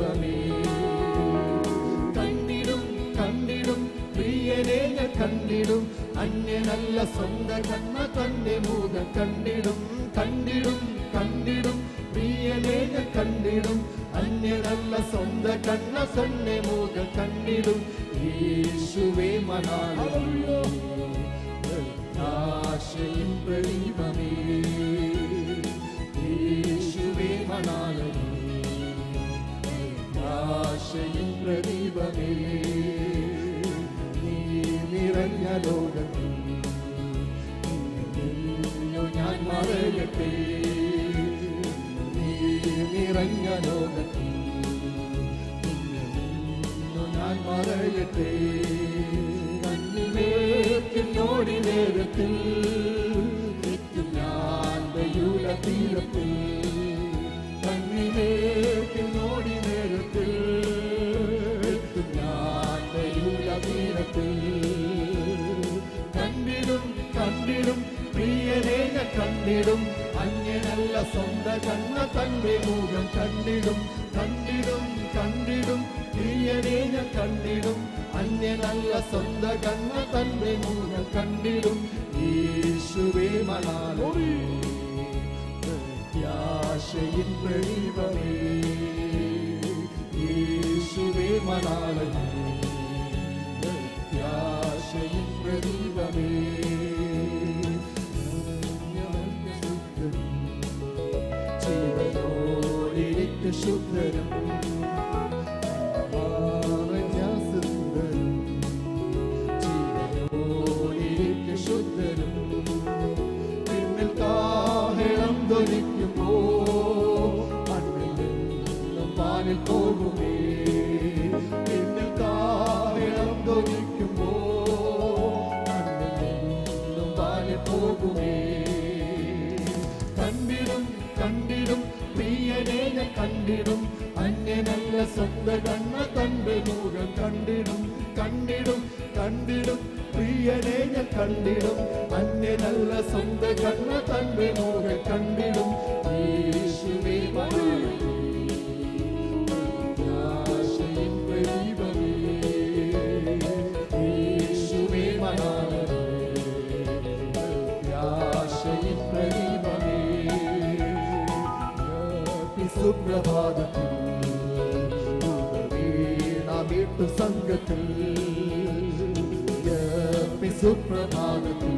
ദൈവമേ. കണ്ടിടും കണ്ടിടും പ്രിയനെ ഞാൻ കണ്ടിടും, അന്യനല്ല സ്വന്ത കണ്ണ തന്റെ മുഖം കണ്ടിടും. കണ്ടിടും കണ്ടിടും പ്രിയനെ ഞാൻ കണ്ടിടും, അന്യനല്ല സ്വന്ത കണ്ണ തന്റെ മുഖം കണ്ടിടും. യേശുവേ മണാളൻ ആശയും പ്രദീപമേ, യേശുവേ മണാളൻ ആശയും പ്രദീപമേ. നീ നിറഞ്ഞ ലോകത്തിൽ ഞാൻ മറയട്ടെ, നീ നിറഞ്ഞ ലോകത്തിൽ ഞാൻ മറയട്ടെ. കണ്ണിലേക്കിനോടി നേരത്തിൽ ഞാൻ ദയൂല തീരത്തിൽ, കണ്ണിലേക്കിനോടി നേരത്തിൽ ഞാൻ ദയൂല തീരത്തിൽ. കണ്ടിടും കണ്ടിടും പ്രിയനെ ഞാൻ കണ്ടിടും, അന്യനല്ല സ്വന്ത കണ്ണ തന്റെ മുഖം കണ്ടിടും. കണ്ടിടും കണ്ടിടും പ്രിയനെ ഞാൻ കണ്ടിടും, അന്യനല്ല സ്വന്ത കണ്ണ തന്റെ മുഖം കണ്ടിടും. യേശുവേ മണാളൻ പ്രത്യാശയിൻ പ്രദീപമേ, യേശുവേ മണാളൻ പ്രത്യാശയിൻ പ്രദീപമേ. ജീവനോടിരിക്കു ശുദ്ധരും ശുദ്ധരും പിന്നിൽ കാഹളം ധ്വനിക്കുമ്പോ മണ്ണിൽ നിന്നും പാലിൽ പോകുമേ. പിന്നിൽ കാഹളം ധ്വനിക്കുമ്പോ മണ്ണിൽ നിന്നും പാലിൽ പോകുമേ. കണ്ടിടും കണ്ടിടും പ്രിയനെ ഞാൻ കണ്ടിടും, അന്യനല്ല സ്വന്ത കണ്ണ തന്റെ മുഖം കണ്ടിടും. കണ്ടിടും കണ്ടിടും പ്രിയനെ ഞാൻ കണ്ടിടും, അന്യനല്ല സ്വന്ത കണ്ണ തന്റെ മുഖം കണ്ടിടും. യേശുവേ മണാളൻ പ്രത്യാശയിൻ പ്രദീപമേ, യേശുവേ മണാളൻ പ്രത്യാശയിൻ പ്രദീപമേ. സുപ്രഭാതത്തിൽ വീണ വീട്ടു സംഘത്തിൽ, സുപ്രഭാതത്തിൽ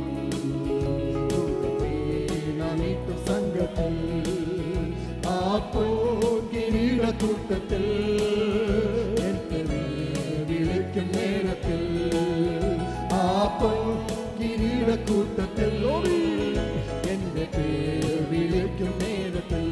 വീണ വീട്ടു സംഘത്തിൽ, ആപ്പോ കിരീടക്കൂട്ടത്തിൽ എന്നെ വിളിക്കും നേരത്തിൽ, ആപ്പോ കിരീടക്കൂട്ടത്തിൽ എന്റെ പേര് വിളിക്കും നേരത്തിൽ.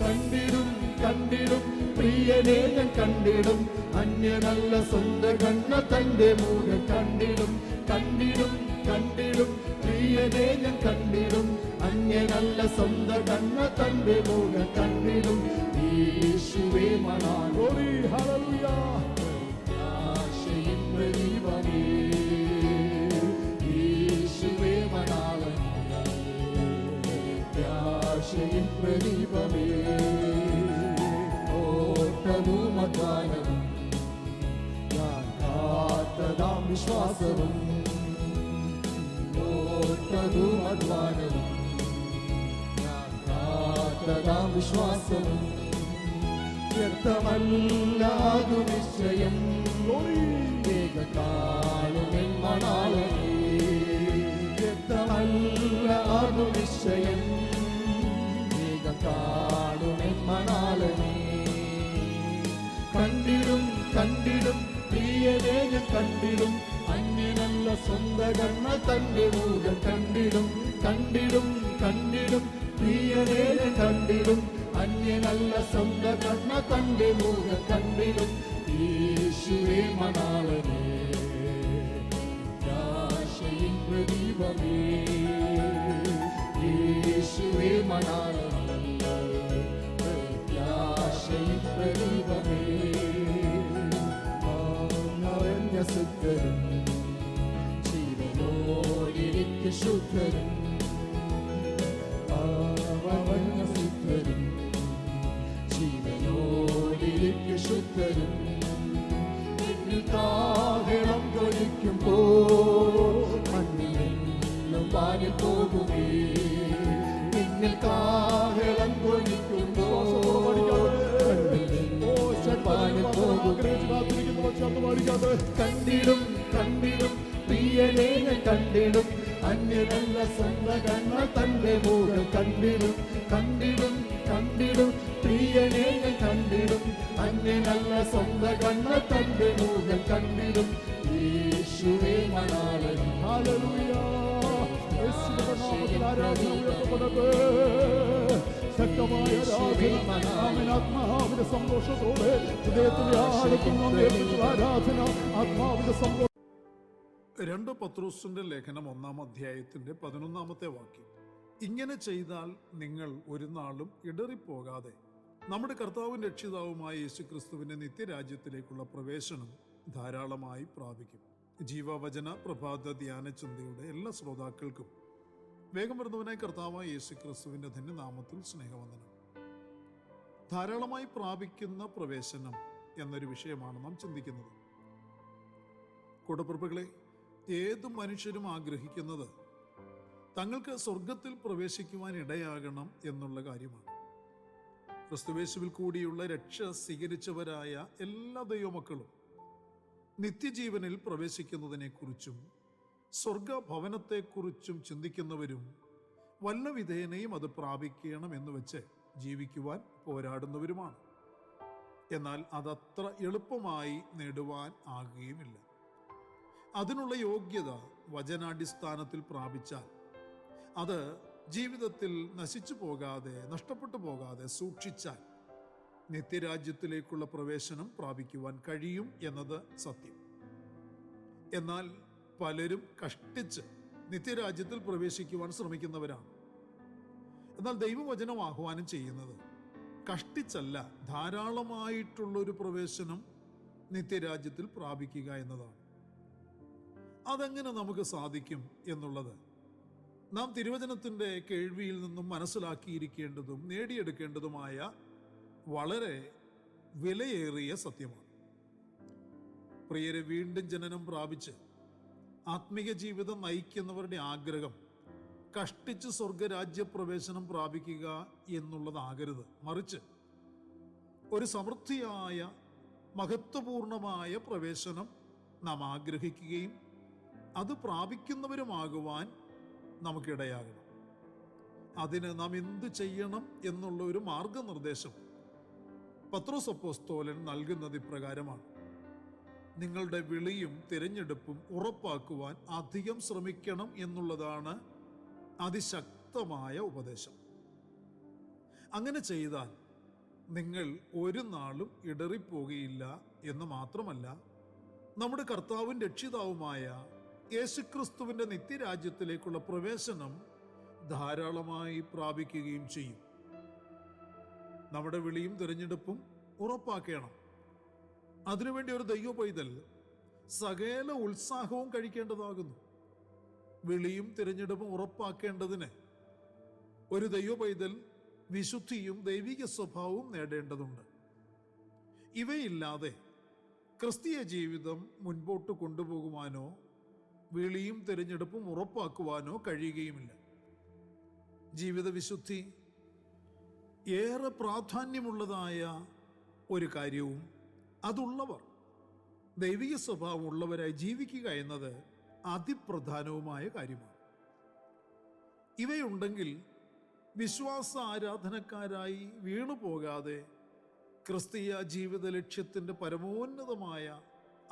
കണ്ടിടും കണ്ടിടും പ്രിയനെ ഞാൻ കണ്ടിടും, അന്യനല്ല സ്വന്ത കണ്ണ തന്റെ മുഖം കണ്ടിടും. കണ്ടിടും കണ്ടിടും പ്രിയനെ ഞാൻ കണ്ടിടും, അന്യനല്ല സ്വന്ത കണ്ണ തന്റെ മുഖം കണ്ടിടും. യേശുവേ മണാളൻ ആശയിൻ പ്രദീപമേ, യേശുവേ മണാളൻ ആശയിൻ പ്രദീപമേ. ഓട്ടവും അധ്വാനവും ഞാൻ കാത്തതാം വിശ്വാസവും, ഓട്ടവും അധ്വാനവും ഞാൻ കാത്തതാം വിശ്വാസവും, വ്യർത്ഥമല്ലാതു നിശ്ചയം ഏകകാലമെൻ മണാളനേ. വ്യർത്ഥമല്ലാതു നിശ്ചയം ഏകകാലമെൻ മണാളനേ. കണ്ടിടും കണ്ടിടും പ്രിയനെ ഞാൻ കണ്ടിടും, അന്യനല്ല സ്വന്ത കണ്ണ തന്റെ മുഖം കണ്ടിടും. കണ്ടിടും കണ്ടിടും പ്രിയനെ ഞാൻ കണ്ടിടും, അന്യനല്ല സ്വന്ത കണ്ണ തന്റെ മുഖം കണ്ടിടും. യേശുവേ മണാളനേ ആശയിൻ പ്രദീപമേ, യേശുവേ മണാളൻ ആശയിൻ പ്രദീപമേ. നിറഞ്ഞ ശുദ്ധരും ജീവനോടിരിക്കു ശുദ്ധരും, നിറഞ്ഞ ശുദ്ധരും ജീവനോ എനിക്ക് ശുദ്ധരും എന്നിൽ കാഹളം ധ്വനിക്കുമ്പോ മണ്ണിൽ നിന്നും വാനിൽ പോകുമേ. നിന്നിൽ കാഹളം ധ്വനിക്കുമ്പോ കണ്ടിടും കണ്ടിടും പ്രിയനെ ഞാൻ കണ്ടിടും, അന്യനല്ല സ്വന്തം കണ്ണാൽ തന്റെ മുഖം കണ്ടിടും. കണ്ടിടും കണ്ടിടും പ്രിയനെ ഞാൻ കണ്ടിടും, അന്യനല്ല സ്വന്തം കണ്ണാൽ തന്റെ മുഖം കണ്ടിടും. യേശുവേ മണാളൻ. ഹല്ലേലൂയ. യേശുവിന്റെ നാമത്തിൽ ആരാധന ഉയർത്തപ്പെടട്ടെ. ശക്തമായ ആത്മാവിന്റെ സന്തോഷത്തോടെ ഹൃദയത്തിന്റെ ആഴത്തിൽ ആരാധന ആത്മാവിന്റെ സന്തോഷം. 2 പത്രോസിന്റെ ലേഖനം 1-ാം അധ്യായത്തിന്റെ 11-ാമത്തെ വാക്യം. ഇങ്ങനെ ചെയ്താൽ നിങ്ങൾ ഒരു നാളും ഇടറിപ്പോകാതെ നമ്മുടെ കർത്താവും രക്ഷിതാവുമായ യേശുക്രിസ്തുവിന്റെ നിത്യരാജ്യത്തിലേക്കുള്ള പ്രവേശനം ധാരാളമായി പ്രാപിക്കും. ജീവവചന പ്രഭാത ധ്യാന ചിന്തയുടെ എല്ലാ ശ്രോതാക്കൾക്കും വേഗം വരുന്നവനായി കർത്താവായ യേശുക്രിസ്തുവിന്റെ ധന്യനാമത്തിൽ സ്നേഹവന്ദനം. ധാരാളമായി പ്രാപിക്കുന്ന പ്രവേശനം എന്നൊരു വിഷയമാണ് നാം ചിന്തിക്കുന്നത്. കൂടപ്പിറപ്പുകളെ, ഏതു മനുഷ്യരും ആഗ്രഹിക്കുന്നത് തങ്ങൾക്ക് സ്വർഗത്തിൽ പ്രവേശിക്കുവാൻ ഇടയാകണം എന്നുള്ള കാര്യമാണ്. ക്രിസ്തുയേശുവിൽ കൂടിയുള്ള രക്ഷ സ്വീകരിച്ചവരായ എല്ലാ ദൈവമക്കളും നിത്യജീവനിൽ പ്രവേശിക്കുന്നതിനെക്കുറിച്ചും സ്വർഗഭവനത്തെക്കുറിച്ചും ചിന്തിക്കുന്നവരും വല്ല വിധേനയും അത് പ്രാപിക്കണം എന്ന് വെച്ച് ജീവിക്കുവാൻ പോരാടുന്നവരുമാണ്. എന്നാൽ അതത്ര എളുപ്പമായി നേടുവാൻ ആകുകയുമില്ല. അതിനുള്ള യോഗ്യത വചനാടിസ്ഥാനത്തിൽ പ്രാപിച്ചാൽ അത് ജീവിതത്തിൽ നശിച്ചു പോകാതെ, നഷ്ടപ്പെട്ടു പോകാതെ സൂക്ഷിച്ചാൽ നിത്യരാജ്യത്തിലേക്കുള്ള പ്രവേശനം പ്രാപിക്കുവാൻ കഴിയും എന്നത് സത്യം. എന്നാൽ പലരും കഷ്ടിച്ച് നിത്യരാജ്യത്തിൽ പ്രവേശിക്കുവാൻ ശ്രമിക്കുന്നവരാണ്. എന്നാൽ ദൈവവചനം ആഹ്വാനം ചെയ്യുന്നത് കഷ്ടിച്ചല്ല, ധാരാളമായിട്ടുള്ളൊരു പ്രവേശനം നിത്യരാജ്യത്തിൽ പ്രാപിക്കുക എന്നതാണ്. അതെങ്ങനെ നമുക്ക് സാധിക്കും എന്നുള്ളത് നാം തിരുവചനത്തിൻ്റെ കേൾവിയിൽ നിന്നും മനസ്സിലാക്കിയിരിക്കേണ്ടതും നേടിയെടുക്കേണ്ടതുമായ വളരെ വിലയേറിയ സത്യമാണ്. പ്രിയരെ, വീണ്ടും ജനനം പ്രാപിച്ച് ആത്മീക ജീവിതം നയിക്കുന്നവരുടെ ആഗ്രഹം കഷ്ടിച്ച് സ്വർഗരാജ്യപ്രവേശനം പ്രാപിക്കുക എന്നുള്ളതാകരുത്. മറിച്ച് ഒരു സമൃദ്ധിയായ മഹത്വപൂർണമായ പ്രവേശനം നാം ആഗ്രഹിക്കുകയും അത് പ്രാപിക്കുന്നവരുമാകുവാൻ നമുക്കിടയാകണം. അതിന് നാം എന്ത് ചെയ്യണം എന്നുള്ള ഒരു മാർഗനിർദ്ദേശം പത്രോസ് അപ്പോസ്തലൻ നൽകുന്നത് ഇപ്രകാരമാണ്: നിങ്ങളുടെ വിളിയും തിരഞ്ഞെടുപ്പും ഉറപ്പാക്കുവാൻ അധികം ശ്രമിക്കണം എന്നുള്ളതാണ് അതിശക്തമായ ഉപദേശം. അങ്ങനെ ചെയ്താൽ നിങ്ങൾ ഒരു നാളും ഇടറിപ്പോകുകയില്ല എന്ന് മാത്രമല്ല, നമ്മുടെ കർത്താവും രക്ഷിതാവുമായ യേശുക്രിസ്തുവിന്റെ നിത്യരാജ്യത്തിലേക്കുള്ള പ്രവേശനം ധാരാളമായി പ്രാപിക്കുകയും ചെയ്യും. നമ്മുടെ വിളിയും തിരഞ്ഞെടുപ്പും ഉറപ്പാക്കണം. അതിനുവേണ്ടി ഒരു ദൈവ പൈതൽ സകല ഉത്സാഹവും കഴിക്കേണ്ടതാകുന്നു. വിളിയും തിരഞ്ഞെടുപ്പും ഉറപ്പാക്കേണ്ടതിന് ഒരു ദൈവ പൈതൽ വിശുദ്ധിയും ദൈവിക സ്വഭാവവും നേടേണ്ടതുണ്ട്. ഇവയില്ലാതെ ക്രിസ്തീയ ജീവിതം മുൻപോട്ട് കൊണ്ടുപോകുവാനോ വിളിയും തിരഞ്ഞെടുപ്പും ഉറപ്പാക്കുവാനോ കഴിയുകയുമില്ല. ജീവിത വിശുദ്ധി ഏറെ പ്രാധാന്യമുള്ളതായ ഒരു കാര്യവും അതുള്ളവർ ദൈവിക സ്വഭാവം ഉള്ളവരായി ജീവിക്കുക എന്നത് അതിപ്രധാനവുമായ കാര്യമാണ്. ഇവയുണ്ടെങ്കിൽ വിശ്വാസ ആരാധനക്കാരായി വീണു പോകാതെ ക്രിസ്തീയ ജീവിത ലക്ഷ്യത്തിൻ്റെ പരമോന്നതമായ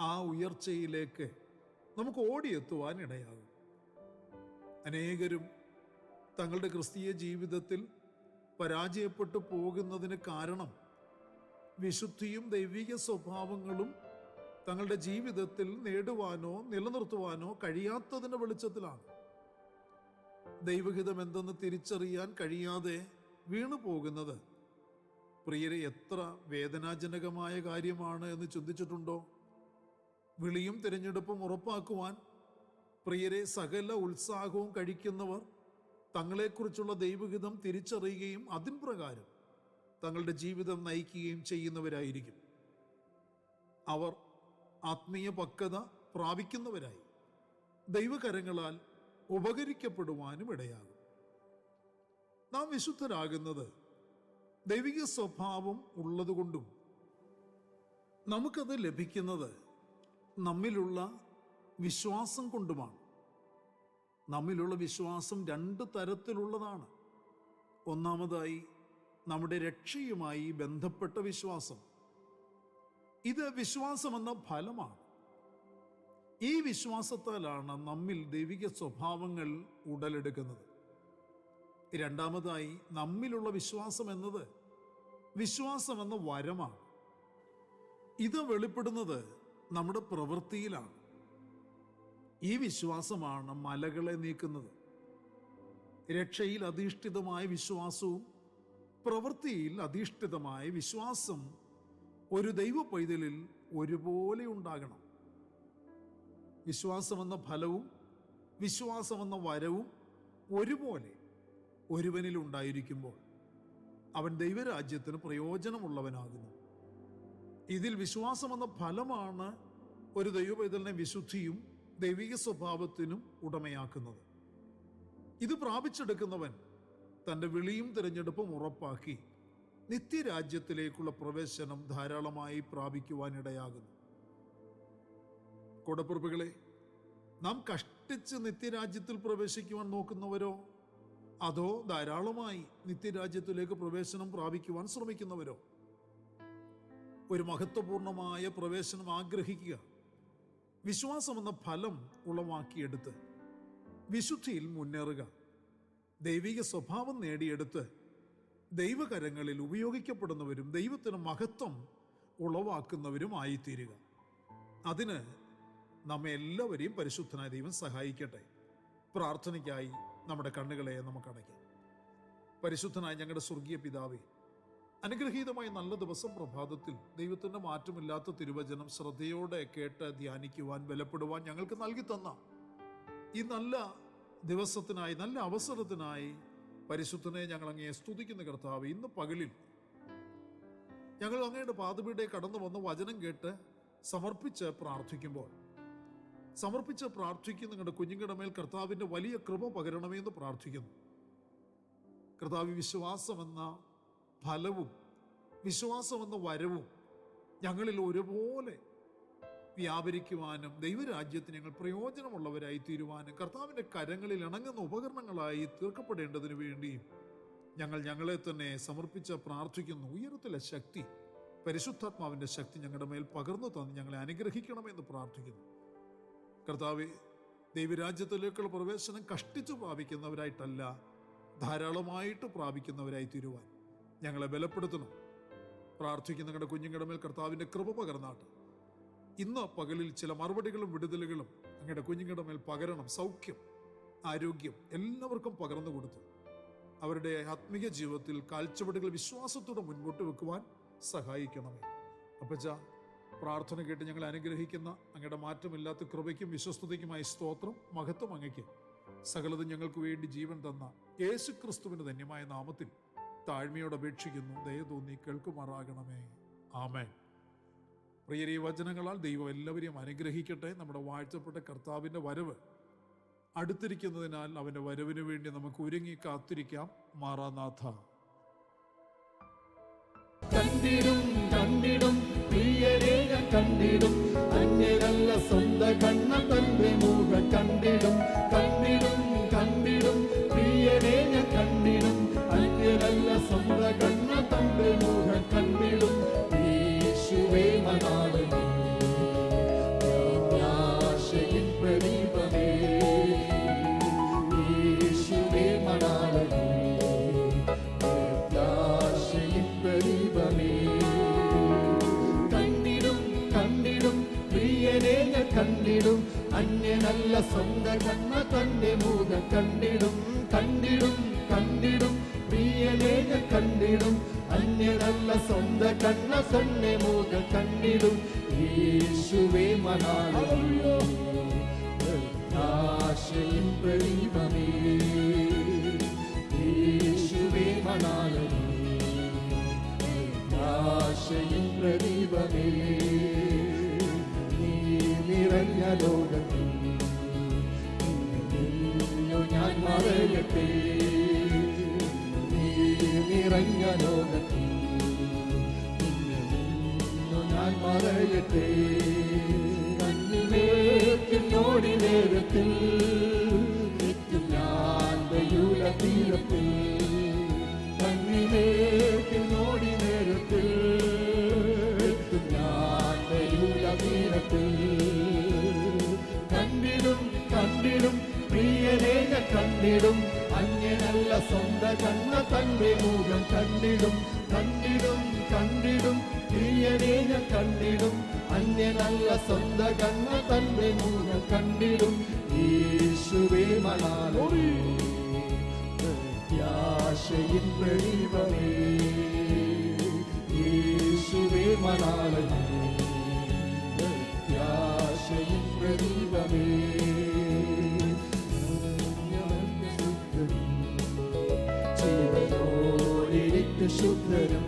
ആ ഉയർച്ചയിലേക്ക് നമുക്ക് ഓടിയെത്തുവാൻ ഇടയാകും. അനേകരും തങ്ങളുടെ ക്രിസ്തീയ ജീവിതത്തിൽ പരാജയപ്പെട്ടു പോകുന്നതിന് കാരണം വിശുദ്ധിയും ദൈവിക സ്വഭാവങ്ങളും തങ്ങളുടെ ജീവിതത്തിൽ നേടുവാനോ നിലനിർത്തുവാനോ കഴിയാത്തതിൻ്റെ വെളിച്ചത്തിലാണ്. ദൈവഹിതം എന്തെന്ന് തിരിച്ചറിയാൻ കഴിയാതെ വീണു പോകുന്നത് പ്രിയരെ എത്ര വേദനാജനകമായ കാര്യമാണ് എന്ന് ചിന്തിച്ചിട്ടുണ്ടോ? വിളിയും തിരഞ്ഞെടുപ്പും ഉറപ്പാക്കുവാൻ പ്രിയരെ സകല ഉത്സാഹവും കഴിക്കുന്നവർ തങ്ങളെക്കുറിച്ചുള്ള ദൈവഹിതം തിരിച്ചറിയുകയും അതിൻ പ്രകാരം തങ്ങളുടെ ജീവിതം നയിക്കുകയും ചെയ്യുന്നവരായിരിക്കും. അവർ ആത്മീയ പക്വത പ്രാപിക്കുന്നവരായി ദൈവകരങ്ങളാൽ ഉപകരിക്കപ്പെടുവാനും ഇടയാകും. നാം വിശുദ്ധരാകുന്നത് ദൈവിക സ്വഭാവം ഉള്ളതുകൊണ്ടും നമുക്കത് ലഭിക്കുന്നത് നമ്മിലുള്ള വിശ്വാസം കൊണ്ടുമാണ്. നമ്മിലുള്ള വിശ്വാസം 2 തരത്തിലുള്ളതാണ്. ഒന്നാമതായി നമ്മുടെ രക്ഷയുമായി ബന്ധപ്പെട്ട വിശ്വാസം. ഇത് വിശ്വാസമെന്ന ഫലമാണ്. ഈ വിശ്വാസത്താലാണ് നമ്മിൽ ദൈവിക സ്വഭാവങ്ങൾ ഉടലെടുക്കുന്നത്. രണ്ടാമതായി നമ്മിലുള്ള വിശ്വാസം എന്നത് വിശ്വാസമെന്ന വരമാണ്. ഇത് വെളിപ്പെടുന്നത് നമ്മുടെ പ്രവൃത്തിയിലാണ്. ഈ വിശ്വാസമാണ് മലകളെ നീക്കുന്നത്. രക്ഷയിൽ അധിഷ്ഠിതമായ വിശ്വാസവും പ്രവൃത്തിയിൽ അധിഷ്ഠിതമായ വിശ്വാസം ഒരു ദൈവ പൈതലിൽ ഒരുപോലെ ഉണ്ടാകണം. വിശ്വാസമെന്ന ഫലവും വിശ്വാസമെന്ന വരവും ഒരുപോലെ ഒരുവനിൽ ഉണ്ടായിരിക്കുമ്പോൾ അവൻ ദൈവരാജ്യത്തിന് പ്രയോജനമുള്ളവനാകുന്നു. ഇതിൽ വിശ്വാസമെന്ന ഫലമാണ് ഒരു ദൈവ പൈതലിനെ വിശുദ്ധിയും ദൈവിക സ്വഭാവത്തിനും ഉടമയാക്കുന്നത്. ഇത് പ്രാപിച്ചെടുക്കുന്നവൻ തൻ്റെ വിളിയും തിരഞ്ഞെടുപ്പും ഉറപ്പാക്കി നിത്യരാജ്യത്തിലേക്കുള്ള പ്രവേശനം ധാരാളമായി പ്രാപിക്കുവാനിടയാകുന്നു. കൂടപ്പിറപ്പുകളെ, നാം കഷ്ടിച്ച് നിത്യരാജ്യത്തിൽ പ്രവേശിക്കുവാൻ നോക്കുന്നവരോ അതോ ധാരാളമായി നിത്യരാജ്യത്തിലേക്ക് പ്രവേശനം പ്രാപിക്കുവാൻ ശ്രമിക്കുന്നവരോ? ഒരു മഹത്വപൂർണമായ പ്രവേശനം ആഗ്രഹിക്കുക, വിശ്വാസമെന്ന ഫലം ഉളവാക്കിയെടുത്ത് വിശുദ്ധിയിൽ മുന്നേറുക, ദൈവിക സ്വഭാവം നേടിയെടുത്ത് ദൈവകരങ്ങളിൽ ഉപയോഗിക്കപ്പെടുന്നവരും ദൈവത്തിന് മഹത്വം ഉളവാക്കുന്നവരുമായിത്തീരുക. അതിന് നമ്മെ എല്ലാവരെയും പരിശുദ്ധനായ ദൈവം സഹായിക്കട്ടെ. പ്രാർത്ഥനയ്ക്കായി നമ്മുടെ കണ്ണുകളെ നമുക്ക് അടയ്ക്കാം. പരിശുദ്ധനായ ഞങ്ങളുടെ സ്വർഗീയ പിതാവേ, അനുഗ്രഹീതമായ നല്ല ദിവസം പ്രഭാതത്തിൽ ദൈവത്തിൻ്റെ മാറ്റമില്ലാത്ത തിരുവചനം ശ്രദ്ധയോടെ കേട്ട് ധ്യാനിക്കുവാൻ ബലപ്പെടുവാൻ ഞങ്ങൾക്ക് നൽകി തന്ന ഈ നല്ല ദിവസത്തിനായി, നല്ല അവസരത്തിനായി പരിശുദ്ധനെ ഞങ്ങൾ അങ്ങയെ സ്തുതിക്കുന്ന കർത്താവ്. ഇന്ന് പകലിൽ ഞങ്ങൾ അങ്ങയുടെ പാദപീഠയെ കടന്നു വന്ന് വചനം കേട്ട് സമർപ്പിച്ച് പ്രാർത്ഥിക്കുന്ന നിങ്ങളുടെ കുഞ്ഞുങ്ങളുടെ മേൽ കർത്താവിൻ്റെ വലിയ കൃപ പകരണമേ എന്ന് പ്രാർത്ഥിക്കുന്നു. കർത്താവ്, വിശ്വാസമെന്ന ഫലവും വിശ്വാസമെന്ന വരവും ഞങ്ങളിൽ ഒരുപോലെ വ്യാപരിക്കുവാനും ദൈവരാജ്യത്തിന് ഞങ്ങൾ പ്രയോജനമുള്ളവരായി തീരുവാനും കർത്താവിൻ്റെ കരങ്ങളിൽ ഇണങ്ങുന്ന ഉപകരണങ്ങളായി തീർക്കപ്പെടേണ്ടതിനു വേണ്ടിയും ഞങ്ങളെ തന്നെ സമർപ്പിച്ച് പ്രാർത്ഥിക്കുന്നു. ഉയരത്തിലെ ശക്തി, പരിശുദ്ധാത്മാവിൻ്റെ ശക്തി ഞങ്ങളുടെ മേൽ പകർന്നു തന്ന് ഞങ്ങളെ അനുഗ്രഹിക്കണമെന്ന് പ്രാർത്ഥിക്കുന്നു. കർത്താവെ, ദൈവരാജ്യത്തിലേക്കുള്ള പ്രവേശനം കഷ്ടിച്ചു പ്രാപിക്കുന്നവരായിട്ടല്ല, ധാരാളമായിട്ട് പ്രാപിക്കുന്നവരായി തീരുവാൻ ഞങ്ങളെ ബലപ്പെടുത്തണം. പ്രാർത്ഥിക്കുന്ന ഞങ്ങളുടെ കുഞ്ഞുങ്ങളുടെ മേൽ കർത്താവിൻ്റെ കൃപ പകർന്നാട്ട് ഇന്ന് പകലിൽ ചില മറുപടികളും വിടുതലുകളും അങ്ങയുടെ കുഞ്ഞുങ്ങളുടെ മേൽ പകരണം. സൗഖ്യം, ആരോഗ്യം എല്ലാവർക്കും പകർന്നു കൊടുത്തു അവരുടെ ആത്മീയ ജീവിതത്തിൽ കാഴ്ചപ്പാടുകൾ വിശ്വാസത്തോടെ മുൻപോട്ട് വെക്കുവാൻ സഹായിക്കണമേ. അപ്പച്ച, പ്രാർത്ഥന കേട്ട് ഞങ്ങളെ അനുഗ്രഹിക്കുന്ന അങ്ങയുടെ മാറ്റമില്ലാത്ത കൃപയ്ക്കും വിശ്വസ്തതയ്ക്കുമായി സ്തോത്രം. മഹത്വം അങ്ങയ്ക്ക്. സകലതും ഞങ്ങൾക്ക് വേണ്ടി ജീവൻ തന്ന യേശു ക്രിസ്തുവിന്റെ ധന്യമായ നാമത്തിൽ താഴ്മയോട് അപേക്ഷിക്കുന്നു. ദയ തോന്നി കേൾക്കുമാറാകണമേ. ആമേൻ. പ്രിയരെ, വചനങ്ങളാൽ ദൈവം എല്ലാവരെയും അനുഗ്രഹിക്കട്ടെ. നമ്മുടെ വാഴ്ത്തപ്പെട്ട കർത്താവിൻ്റെ വരവ് അടുത്തിരിക്കുന്നതിനാൽ അവൻ്റെ വരവിന് വേണ്ടി നമുക്ക് ഒരുങ്ങി കാത്തിരിക്കാം. മാറാനാഥ. കണ്ടിടും പ്രിയരെ ഞാൻ കണ്ടിടും, അന്യരല്ല സ്വന്ത കണ്ണ തന്റെ മുഖ കണ്ടിടും പ്രിയരെ ഞാൻ കണ്ടിടും, അന്യരല്ല സ്വന്ത കണ്ണ തന്റെ മുഖ കണ്ടിടും. യേശുവേ മണാളനേ, ആശയിൻ പ്രദീപമേ, യേശുവേ മണാളനേ, ആശയിൻ പ്രദീപമേ. കണ്ടിടും പ്രിയനെ ഞാൻ കണ്ടിടും, അന്യനല്ല സ്വന്ത കണ്ണ തന്റെ മുഖ കണ്ടിടും പ്രിയനെ ഞാൻ കണ്ടിടും, അന്യനല്ല സ്വന്ത കണ്ണ തന്നെ മുഖ കണ്ടിടും. യേശുവേ മണാളനേ, ആശയിൻ പ്രദീപമേ, യേശുവേ മണാളനേ, പ്രത്യാശയിൻ പ്രദീപമേ, നീ നിറഞ്ഞ ലോകത്തിൽ ഞാൻ മറയട്ടെ, നീ നിറഞ്ഞ ലോകത്തിൽ ഞാൻ മറയട്ടെ. കണ്ണിലേക്കും നോടി നേരത്തിൽ എത്തും ഞാൻ ദയൂല തീരത്തിൽ, കണ്ണിലേക്കും നോടി നേരത്തിൽ എത്തും ഞാൻ ദയൂല തീരത്തിൽ. കണ്ടിടും കണ്ടിടും പ്രിയനെ ഞാൻ കണ്ടിടും, അന്യനല്ല സ്വന്ത കണ്ണ തന്റെ മുഖം കണ്ടിടും. കണ്ടിടും കണ്ടിടും പ്രിയനെ ഞാൻ കണ്ടിടും, അന്യനല്ല സ്വന്ത കണ്ണ തന്റെ മുഖം കണ്ടിടും. യേശുവേ മണാലേ പ്രത്യാശയിൻ പ്രദീപമേ, യേശുവേ മണാലേ പ്രത്യാശയിൻ പ്രദീപമേ. ശുദ്ധരും